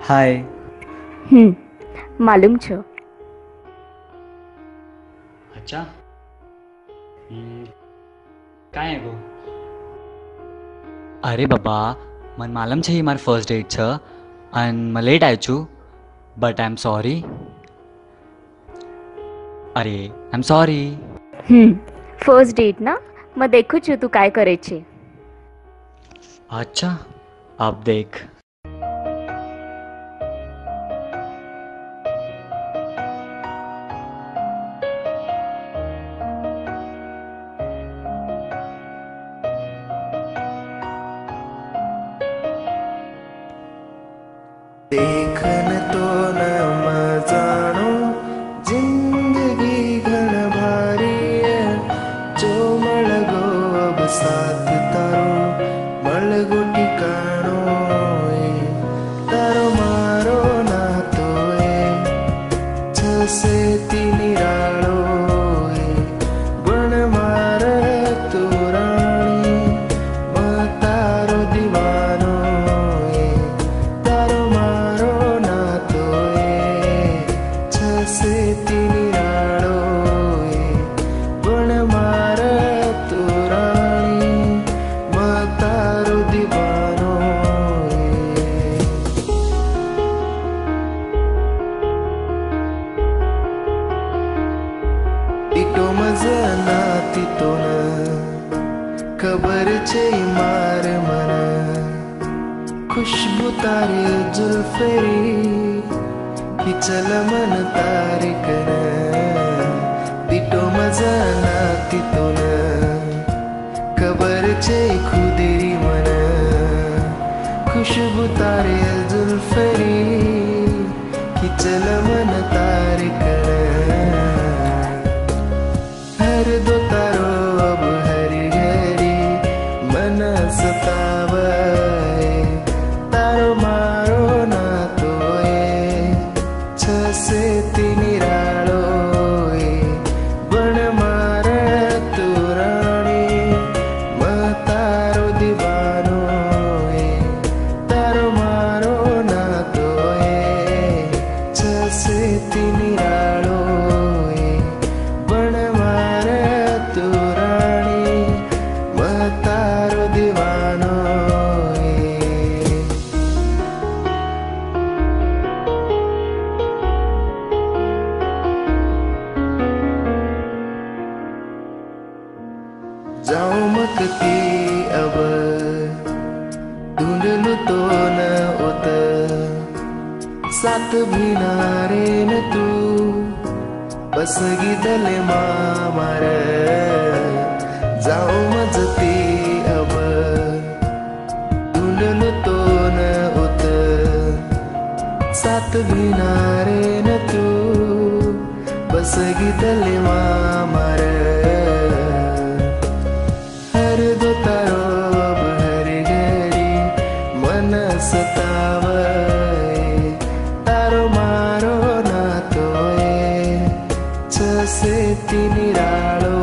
હાય. માલુમ છો. અચ્છા. કાંઈ ગો અરે બાબા, મને માલમ છે એ મારી ફર્સ્ટ ડેટ છે અને મેં લેટ આવ્યો છું, બટ આઈ એમ સોરી. અરે આઈ એમ સોરી. फर्स्ट डेट ना, मग देखू છું તું काय કરે છે. अच्छा, अब देख. देखन तो न मजानो जिंदगी घण भारी है, जो मळगो अब साथ तारो मळगो ठिकाणो ए, तारो मारो नातो ए, छसे ती निराळो ए, बण मार तू राणी मग तारो दिवानो ए, तारो मारो नातो ए, छसे ती निराळो ए, बण मार तू राणी मग तारो दिवानो ए. ઈટો મજા નાતી તો ન ખબર છે માર મન, खुशबू तारे जुल्फेरी हिचल मन तारे कर, दिटो मजा नाती तो न खबर छे खुदेरी मन, खुशबू तारे जुल्फेरी हिचल मन तारे कर, हर दो तारो अब हरी घरी मन सतावे, तारो मारो नातो ए, छसे ती निराळो ए, बण मार तू राणी मग तारो दिवानो ए, तारो मारो नातो ए, छसे ती निराळो ए, बण मार तू राणी मग तारो दिवानो ए. जाऊं मकती अब ढूंढ लूं तो न उत, साथ भी नारे न तू बस गीतले मार, जाऊं मजती अब ढूंढ लूं तो न उत, साथ भी नारे न तू बस गीतले मार, हर दो तारो अब हर घड़ी मन सतावे, तारो मारो नातो ए, छसे ती निराळो